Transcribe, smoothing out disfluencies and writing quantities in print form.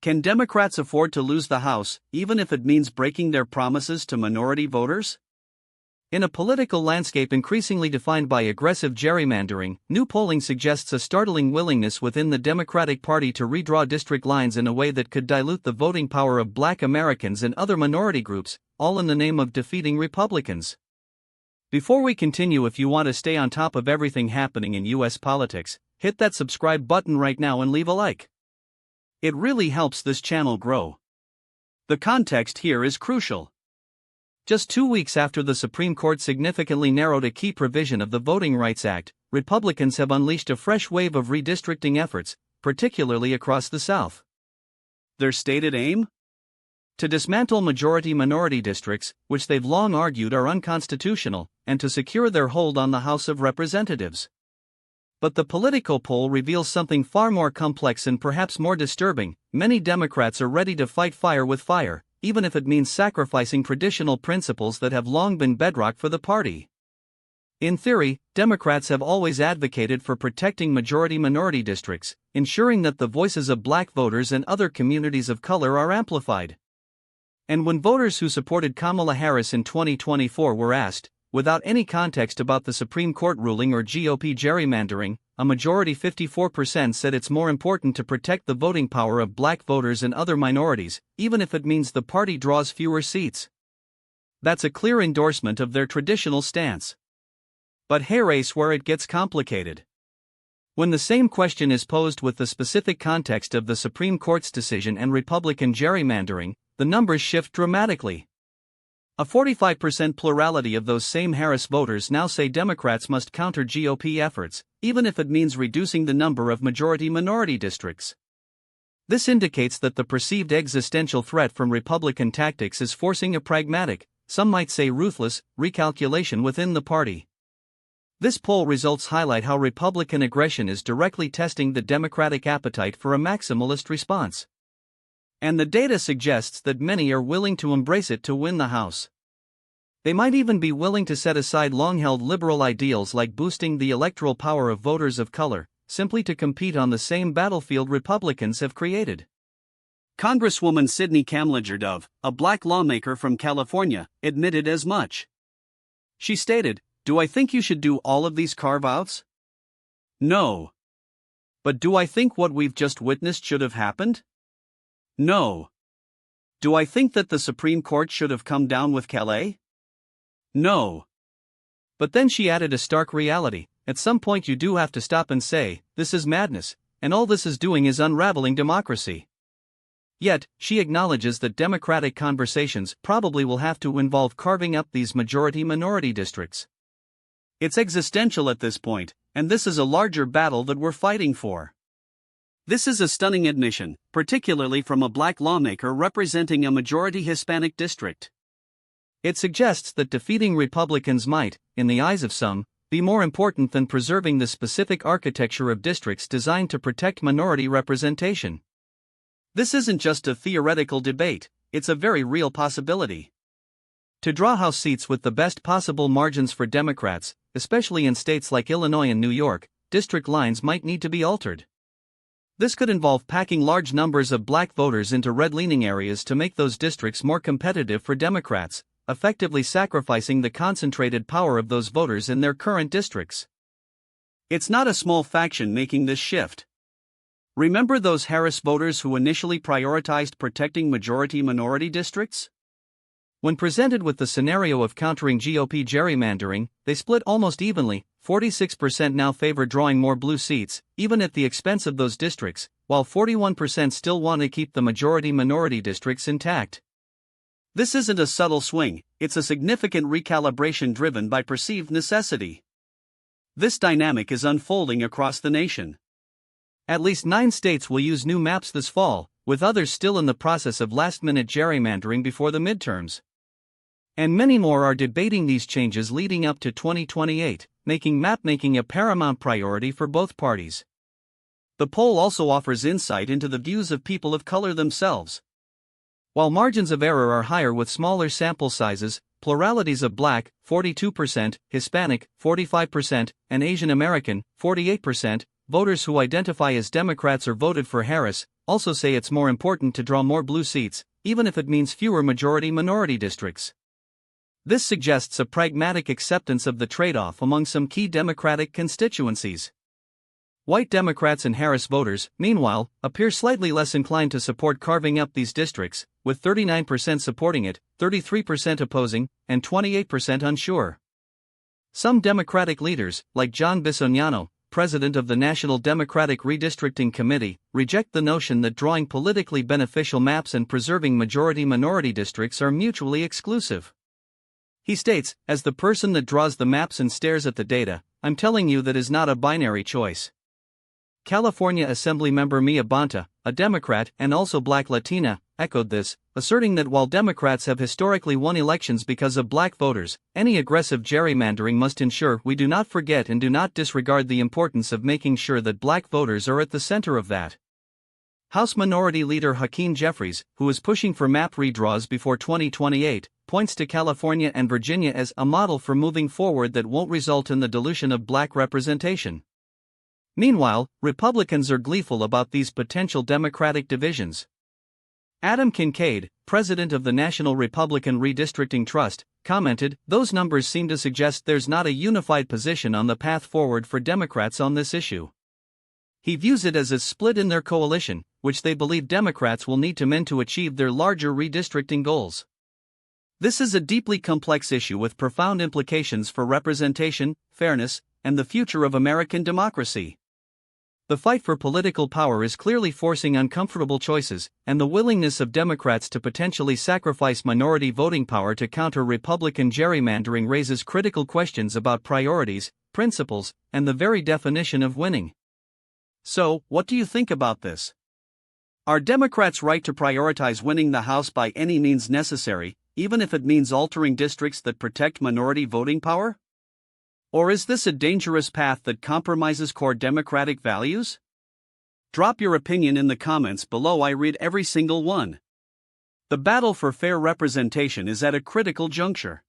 Can Democrats afford to lose the House, even if it means breaking their promises to minority voters? In a political landscape increasingly defined by aggressive gerrymandering, new polling suggests a startling willingness within the Democratic Party to redraw district lines in a way that could dilute the voting power of Black Americans and other minority groups, all in the name of defeating Republicans. Before we continue, if you want to stay on top of everything happening in U.S. politics, hit that subscribe button right now and leave a like. It really helps this channel grow. The context here is crucial. Just 2 weeks after the Supreme Court significantly narrowed a key provision of the Voting Rights Act, Republicans have unleashed a fresh wave of redistricting efforts, particularly across the South. Their stated aim? To dismantle majority-minority districts, which they've long argued are unconstitutional, and to secure their hold on the House of Representatives. But the Politico poll reveals something far more complex and perhaps more disturbing. Many Democrats are ready to fight fire with fire, even if it means sacrificing traditional principles that have long been bedrock for the party. In theory, Democrats have always advocated for protecting majority-minority districts, ensuring that the voices of Black voters and other communities of color are amplified. And when voters who supported Kamala Harris in 2024 were asked, without any context about the Supreme Court ruling or GOP gerrymandering, a majority 54% said it's more important to protect the voting power of Black voters and other minorities, even if it means the party draws fewer seats. That's a clear endorsement of their traditional stance. But here's where it gets complicated. When the same question is posed with the specific context of the Supreme Court's decision and Republican gerrymandering, the numbers shift dramatically. A 45% plurality of those same Harris voters now say Democrats must counter GOP efforts, even if it means reducing the number of majority-minority districts. This indicates that the perceived existential threat from Republican tactics is forcing a pragmatic, some might say ruthless, recalculation within the party. This poll results highlight how Republican aggression is directly testing the Democratic appetite for a maximalist response. And the data suggests that many are willing to embrace it to win the House. They might even be willing to set aside long-held liberal ideals like boosting the electoral power of voters of color, simply to compete on the same battlefield Republicans have created. Congresswoman Sidney Kamlager-Dove, a Black lawmaker from California, admitted as much. She stated, "Do I think you should do all of these carve-outs? No. But do I think what we've just witnessed should have happened? No. Do I think that the Supreme Court should have come down with Calais? No." But then she added a stark reality: at some point you do have to stop and say, this is madness, and all this is doing is unraveling democracy. Yet, she acknowledges that democratic conversations probably will have to involve carving up these majority-minority districts. It's existential at this point, and this is a larger battle that we're fighting for. This is a stunning admission, particularly from a Black lawmaker representing a majority Hispanic district. It suggests that defeating Republicans might, in the eyes of some, be more important than preserving the specific architecture of districts designed to protect minority representation. This isn't just a theoretical debate, it's a very real possibility. To draw House seats with the best possible margins for Democrats, especially in states like Illinois and New York, district lines might need to be altered. This could involve packing large numbers of Black voters into red-leaning areas to make those districts more competitive for Democrats, effectively sacrificing the concentrated power of those voters in their current districts. It's not a small faction making this shift. Remember those Harris voters who initially prioritized protecting majority-minority districts? When presented with the scenario of countering GOP gerrymandering, they split almost evenly. 46% now favor drawing more blue seats, even at the expense of those districts, while 41% still want to keep the majority-minority districts intact. This isn't a subtle swing, it's a significant recalibration driven by perceived necessity. This dynamic is unfolding across the nation. At least 9 states will use new maps this fall, with others still in the process of last-minute gerrymandering before the midterms. And many more are debating these changes leading up to 2028. Making mapmaking a paramount priority for both parties. The poll also offers insight into the views of people of color themselves. While margins of error are higher with smaller sample sizes, pluralities of Black, 42%, Hispanic, 45%, and Asian American, 48%, voters who identify as Democrats or voted for Harris, also say it's more important to draw more blue seats, even if it means fewer majority-minority districts. This suggests a pragmatic acceptance of the trade-off among some key Democratic constituencies. White Democrats and Harris voters, meanwhile, appear slightly less inclined to support carving up these districts, with 39% supporting it, 33% opposing, and 28% unsure. Some Democratic leaders, like John Bisogniano, president of the National Democratic Redistricting Committee, reject the notion that drawing politically beneficial maps and preserving majority-minority districts are mutually exclusive. He states, "As the person that draws the maps and stares at the data, I'm telling you that is not a binary choice." California Assemblymember Mia Bonta, a Democrat and also Black Latina, echoed this, asserting that while Democrats have historically won elections because of Black voters, any aggressive gerrymandering must ensure we do not forget and do not disregard the importance of making sure that Black voters are at the center of that. House Minority Leader Hakeem Jeffries, who is pushing for map redraws before 2028, points to California and Virginia as a model for moving forward that won't result in the dilution of Black representation. Meanwhile, Republicans are gleeful about these potential Democratic divisions. Adam Kincaid, president of the National Republican Redistricting Trust, commented, "Those numbers seem to suggest there's not a unified position on the path forward for Democrats on this issue." He views it as a split in their coalition, which they believe Democrats will need to mend to achieve their larger redistricting goals. This is a deeply complex issue with profound implications for representation, fairness, and the future of American democracy. The fight for political power is clearly forcing uncomfortable choices, and the willingness of Democrats to potentially sacrifice minority voting power to counter Republican gerrymandering raises critical questions about priorities, principles, and the very definition of winning. So, what do you think about this? Are Democrats right to prioritize winning the House by any means necessary, even if it means altering districts that protect minority voting power? Or is this a dangerous path that compromises core Democratic values? Drop your opinion in the comments below. I read every single one. The battle for fair representation is at a critical juncture.